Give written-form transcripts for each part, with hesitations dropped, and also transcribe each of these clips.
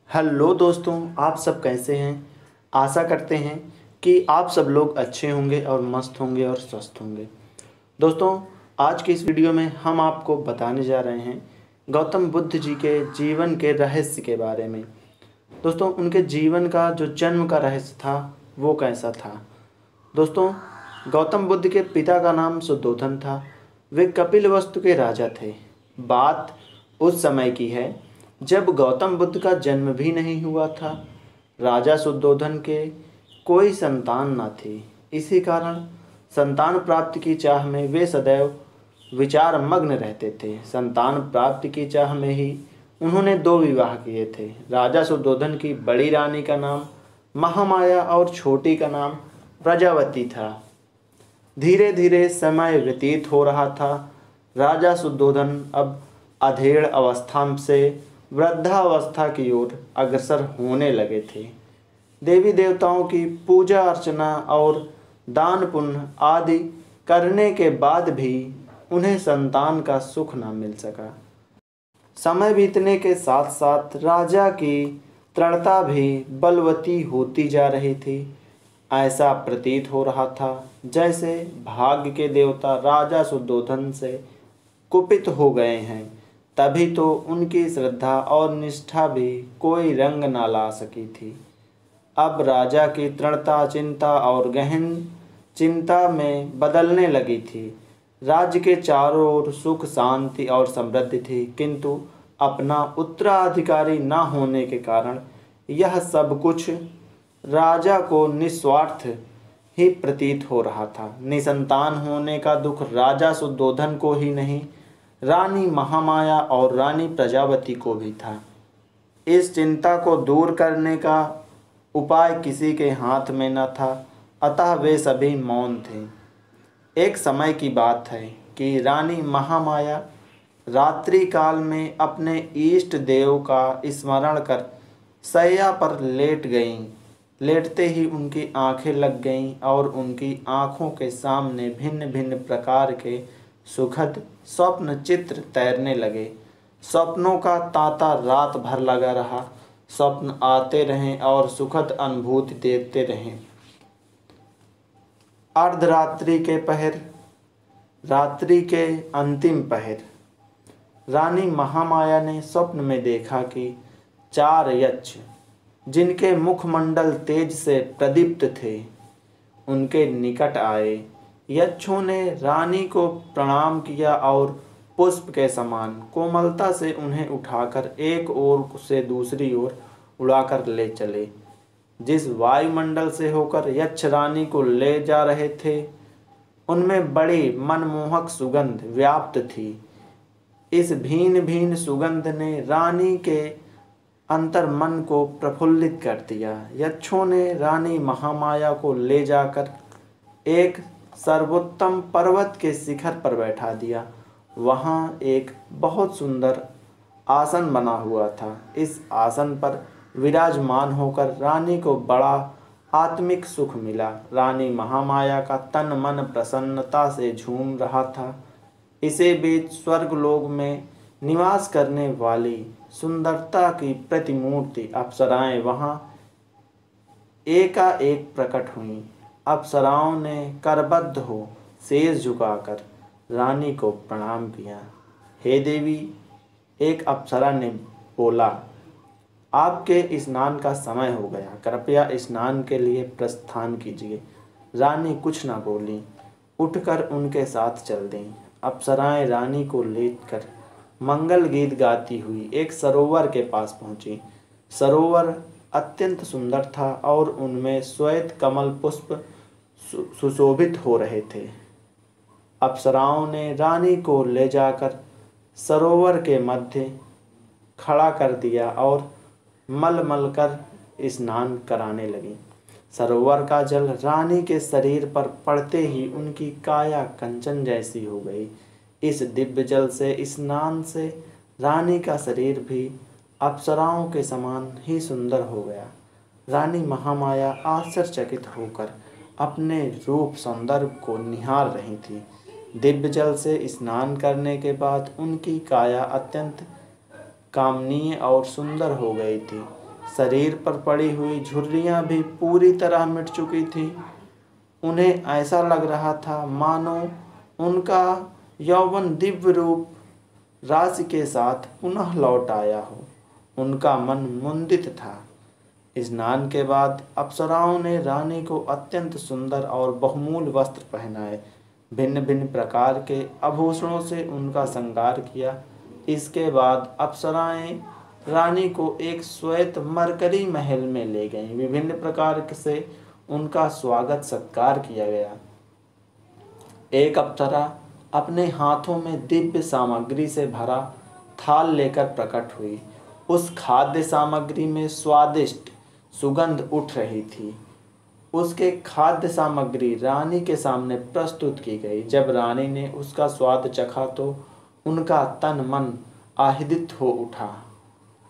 Hello दोस्तों, आप सब कैसे हैं। आशा करते हैं कि आप सब लोग अच्छे होंगे और मस्त होंगे और स्वस्थ होंगे। दोस्तों, आज की इस वीडियो में हम आपको बताने जा रहे हैं गौतम बुद्ध जी के जीवन के रहस्य के बारे में। दोस्तों, उनके जीवन का जो जन्म का रहस्य था वो कैसा था। दोस्तों, गौतम बुद्ध के पिता का नाम शुद्धोधन था। वे कपिलवस्तु के राजा थे। बात उस समय की है जब गौतम बुद्ध का जन्म भी नहीं हुआ था। राजा शुद्धोधन के कोई संतान न थी। इसी कारण संतान प्राप्ति की चाह में वे सदैव विचार मग्न रहते थे। संतान प्राप्ति की चाह में ही उन्होंने दो विवाह किए थे। राजा शुद्धोधन की बड़ी रानी का नाम महामाया और छोटी का नाम प्रजावती था। धीरे धीरे समय व्यतीत हो रहा था। राजा शुद्धोधन अब अधेड़ अवस्था से वृद्धावस्था की ओर अग्रसर होने लगे थे। देवी देवताओं की पूजा अर्चना और दान पुण्य आदि करने के बाद भी उन्हें संतान का सुख न मिल सका। समय बीतने के साथ साथ राजा की दृढ़ता भी बलवती होती जा रही थी। ऐसा प्रतीत हो रहा था जैसे भाग्य के देवता राजा शुद्धोधन से कुपित हो गए हैं। तभी तो उनकी श्रद्धा और निष्ठा भी कोई रंग ना ला सकी थी। अब राजा की दृढ़ता चिंता और गहन चिंता में बदलने लगी थी। राज्य के चारों ओर सुख शांति और समृद्धि थी, किंतु अपना उत्तराधिकारी न होने के कारण यह सब कुछ राजा को निस्वार्थ ही प्रतीत हो रहा था। निसंतान होने का दुख राजा शुद्धोधन को ही नहीं, रानी महामाया और रानी प्रजावती को भी था। इस चिंता को दूर करने का उपाय किसी के हाथ में न था, अतः वे सभी मौन थे। एक समय की बात है कि रानी महामाया रात्रि काल में अपने इष्ट देव का स्मरण कर शैया पर लेट गईं। लेटते ही उनकी आंखें लग गईं और उनकी आंखों के सामने भिन्न भिन्न प्रकार के सुखद स्वप्न चित्र तैरने लगे। स्वप्नों का तांता रात भर लगा रहा। स्वप्न आते रहें और सुखद अनुभूति देते रहें। अर्धरात्रि के पहर, रात्रि के अंतिम पहर, रानी महामाया ने स्वप्न में देखा कि 4 यक्ष, जिनके मुखमंडल तेज से प्रदीप्त थे, उनके निकट आए। यक्षों ने रानी को प्रणाम किया और पुष्प के समान कोमलता से उन्हें उठाकर एक ओर से दूसरी ओर उड़ाकर ले चले। जिस वायुमंडल से होकर यक्ष रानी को ले जा रहे थे, उनमें बड़ी मनमोहक सुगंध व्याप्त थी। इस भीन भीन सुगंध ने रानी के अंतर मन को प्रफुल्लित कर दिया। यक्षों ने रानी महामाया को ले जाकर एक सर्वोत्तम पर्वत के शिखर पर बैठा दिया। वहाँ एक बहुत सुंदर आसन बना हुआ था। इस आसन पर विराजमान होकर रानी को बड़ा आत्मिक सुख मिला। रानी महामाया का तन मन प्रसन्नता से झूम रहा था। इसी बीच स्वर्गलोक में निवास करने वाली सुंदरता की प्रतिमूर्ति अप्सराएं वहाँ एकाएक प्रकट हुईं। अप्सराओं ने करबद्ध हो शीश झुकाकर रानी को प्रणाम किया। हे देवी, एक अप्सरा ने बोला, आपके स्नान का समय हो गया, कृपया स्नान के लिए प्रस्थान कीजिए। रानी कुछ न बोली, उठकर उनके साथ चल दी। अप्सराएं रानी को लेकर मंगल गीत गाती हुई एक सरोवर के पास पहुंची। सरोवर अत्यंत सुंदर था और उनमें श्वेत कमल पुष्प सुशोभित हो रहे थे। अप्सराओं ने रानी को ले जाकर सरोवर के मध्य खड़ा कर दिया और मल कर स्नान कराने लगी। सरोवर का जल रानी के शरीर पर पड़ते ही उनकी काया कंचन जैसी हो गई। इस दिव्य जल से स्नान से रानी का शरीर भी अप्सराओं के समान ही सुंदर हो गया। रानी महामाया आश्चर्यचकित होकर अपने रूप सौंदर्य को निहार रही थी। दिव्य जल से स्नान करने के बाद उनकी काया अत्यंत कामनीय और सुंदर हो गई थी। शरीर पर पड़ी हुई झुर्रियाँ भी पूरी तरह मिट चुकी थी। उन्हें ऐसा लग रहा था मानो उनका यौवन दिव्य रूप राशि के साथ पुनः लौट आया हो। उनका मन मुंदित था। स्नान के बाद अप्सराओं ने रानी को अत्यंत सुंदर और बहुमूल्य वस्त्र पहनाए, भिन्न भिन्न प्रकार के आभूषणों से उनका श्रृंगार किया। इसके बाद अप्सराएं रानी को एक श्वेत मरकरी महल में ले गईं। विभिन्न प्रकार से उनका स्वागत सत्कार किया गया। एक अप्सरा अपने हाथों में दिव्य सामग्री से भरा थाल लेकर प्रकट हुई। उस खाद्य सामग्री में स्वादिष्ट सुगंध उठ रही थी। उसके खाद्य सामग्री रानी के सामने प्रस्तुत की गई। जब रानी ने उसका स्वाद चखा तो उनका तन मन आह्लादित हो उठा।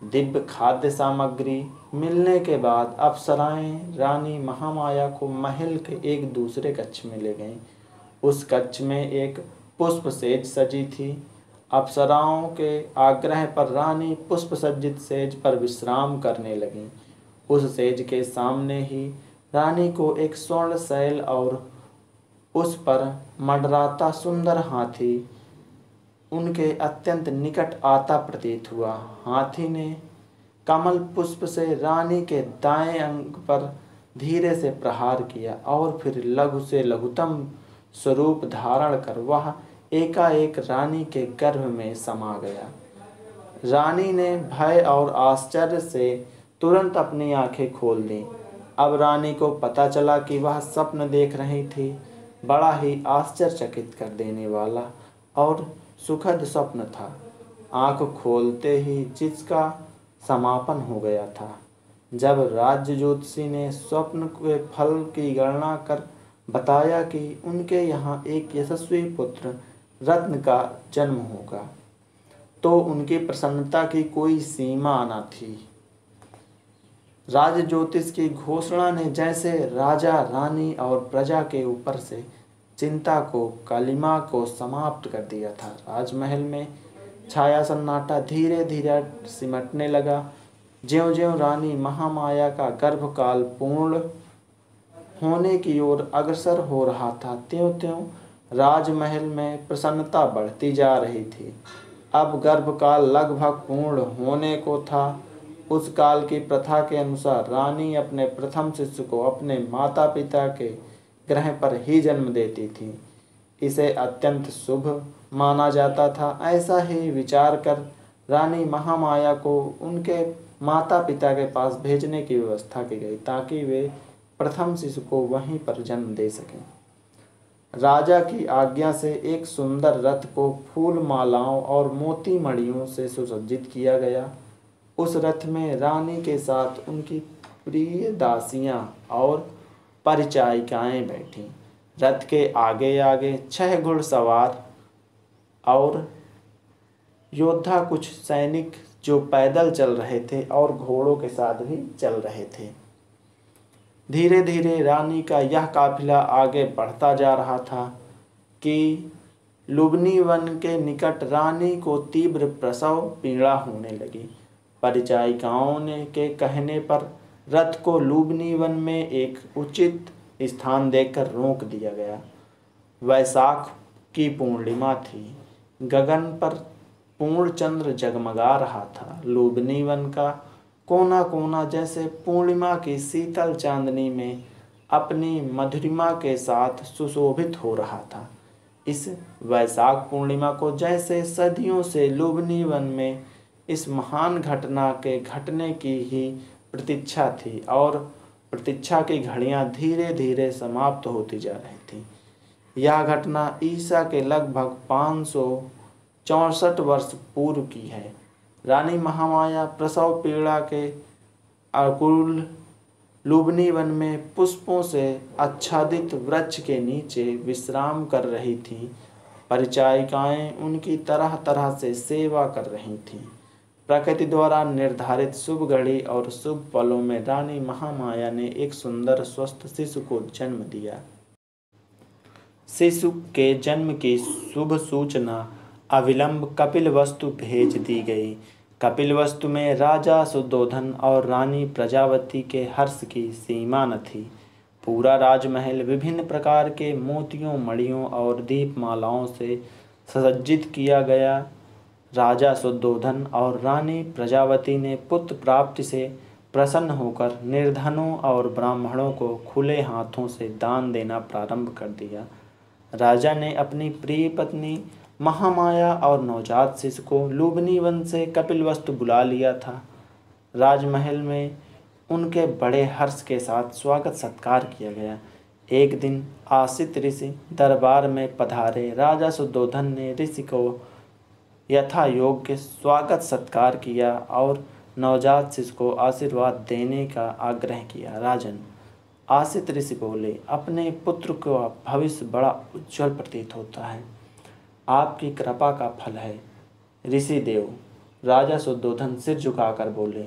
दिव्य खाद्य सामग्री मिलने के बाद अप्सराएं रानी महामाया को महल के एक दूसरे कक्ष में ले गईं। उस कक्ष में एक पुष्प सेज सजी थी। अप्सराओं के आग्रह पर रानी पुष्प सज्जित सेज पर विश्राम करने लगीं। उस सेज के सामने ही रानी को एक स्वर्ण शैल और उस पर मंडराता सुंदर हाथी उनके अत्यंत निकट आता प्रतीत हुआ। हाथी ने कमल पुष्प से रानी के दाएं अंग पर धीरे से प्रहार किया और फिर लघु से लघुतम स्वरूप धारण कर वह एकाएक रानी के गर्भ में समा गया। रानी ने भय और आश्चर्य से तुरंत अपनी आंखें खोल दी। अब रानी को पता चला कि वह स्वप्न देख रही थी। बड़ा ही आश्चर्यचकित कर देने वाला और सुखद स्वप्न था। आंख खोलते ही जिसका समापन हो गया था। जब राज्य ज्योतिषी ने स्वप्न के फल की गणना कर बताया कि उनके यहाँ एक यशस्वी पुत्र रत्न का जन्म होगा, तो उनकी प्रसन्नता की कोई सीमा न थी। राज ज्योतिष की घोषणा ने जैसे राजा, रानी और प्रजा के ऊपर से चिंता को, कालिमा को समाप्त कर दिया था। राजमहल में छाया सन्नाटा धीरे धीरे सिमटने लगा। ज्यों-ज्यों रानी महामाया का गर्भकाल पूर्ण होने की ओर अग्रसर हो रहा था, त्यों-त्यों राजमहल में प्रसन्नता बढ़ती जा रही थी। अब गर्भकाल लगभग पूर्ण होने को था। उस काल की प्रथा के अनुसार रानी अपने प्रथम शिशु को अपने माता पिता के ग्रह पर ही जन्म देती थी। इसे अत्यंत शुभ माना जाता था। ऐसा ही विचार कर रानी महामाया को उनके माता पिता के पास भेजने की व्यवस्था की गई, ताकि वे प्रथम शिशु को वहीं पर जन्म दे सकें। राजा की आज्ञा से एक सुंदर रथ को फूल मालाओं और मोती मणियों से सुसज्जित किया गया। उस रथ में रानी के साथ उनकी प्रिय दासियां और परिचारिकाएं बैठीं। रथ के आगे आगे 6 घुड़सवार और योद्धा, कुछ सैनिक जो पैदल चल रहे थे और घोड़ों के साथ भी चल रहे थे। धीरे धीरे रानी का यह काफिला आगे बढ़ता जा रहा था कि लुबनी वन के निकट रानी को तीव्र प्रसव पीड़ा होने लगी। परिचारिकाओं ने के कहने पर रथ को लुबनी वन में एक उचित स्थान देकर रोक दिया गया। वैशाख की पूर्णिमा थी। गगन पर पूर्ण चंद्र जगमगा रहा था। लुबनी वन का कोना कोना जैसे पूर्णिमा की शीतल चांदनी में अपनी मधुरिमा के साथ सुशोभित हो रहा था। इस वैशाख पूर्णिमा को जैसे सदियों से लुबनी वन में इस महान घटना के घटने की ही प्रतीक्षा थी, और प्रतीक्षा की घड़ियां धीरे धीरे समाप्त होती जा रही थी। यह घटना ईसा के लगभग 564 वर्ष पूर्व की है। रानी महामाया प्रसव पीड़ा के आकुल लुबनी वन में पुष्पों से आच्छादित वृक्ष के नीचे विश्राम कर रही थीं। परिचारिकाएं उनकी तरह तरह से सेवा कर रही थीं। प्रकृति द्वारा निर्धारित शुभ घड़ी और शुभ पलों में रानी महामाया ने एक सुंदर स्वस्थ शिशु को जन्म दिया। शिशु के जन्म की शुभ सूचना अविलंब कपिलवस्तु भेज दी गई। कपिलवस्तु में राजा सुद्धोधन और रानी प्रजावती के हर्ष की सीमा न थी। पूरा राजमहल विभिन्न प्रकार के मोतियों, मणियों और दीपमालाओं से सुसज्जित किया गया। राजा सुद्धोधन और रानी प्रजावती ने पुत्र प्राप्ति से प्रसन्न होकर निर्धनों और ब्राह्मणों को खुले हाथों से दान देना प्रारंभ कर दिया। राजा ने अपनी प्रिय पत्नी महामाया और नवजात शिशु को लुम्बिनी वन से कपिलवस्तु बुला लिया था। राजमहल में उनके बड़े हर्ष के साथ स्वागत सत्कार किया गया। एक दिन आसित ऋषि दरबार में पधारे। राजा सुद्धोधन ने ऋषि को यथा योग्य स्वागत सत्कार किया और नवजात शिशु को आशीर्वाद देने का आग्रह किया। राजन, आसित ऋषि बोले, अपने पुत्र का भविष्य बड़ा उज्जवल प्रतीत होता है, आपकी कृपा का फल है। ऋषि देव, राजा सुद्धोधन सिर झुकाकर बोले,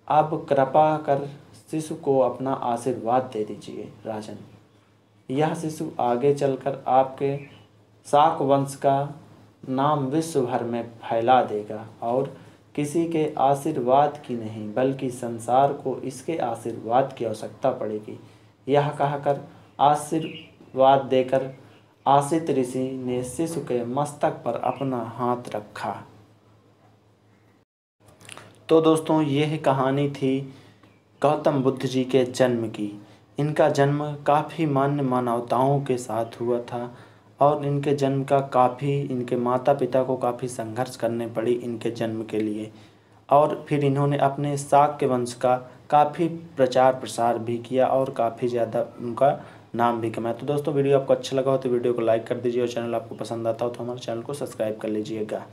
अब कृपा कर शिशु को अपना आशीर्वाद दे दीजिए। राजन, यह शिशु आगे चलकर आपके शाक वंश का नाम विश्व भर में फैला देगा और किसी के आशीर्वाद की नहीं बल्कि संसार को इसके आशीर्वाद की आवश्यकता पड़ेगी। यह कहकर आशीर्वाद देकर आसित ऋषि ने शिशु के मस्तक पर अपना हाथ रखा। तो दोस्तों, यह कहानी थी गौतम बुद्ध जी के जन्म की। इनका जन्म काफ़ी मान्य मानवताओं के साथ हुआ था और इनके जन्म का इनके माता पिता को काफ़ी संघर्ष करने पड़ी इनके जन्म के लिए। और फिर इन्होंने अपने शाक्य वंश का काफ़ी प्रचार प्रसार भी किया और काफ़ी ज़्यादा उनका नाम भी कमाया। तो दोस्तों, वीडियो आपको अच्छा लगा हो तो वीडियो को लाइक कर दीजिए और चैनल आपको पसंद आता हो तो हमारे चैनल को सब्सक्राइब कर लीजिएगा।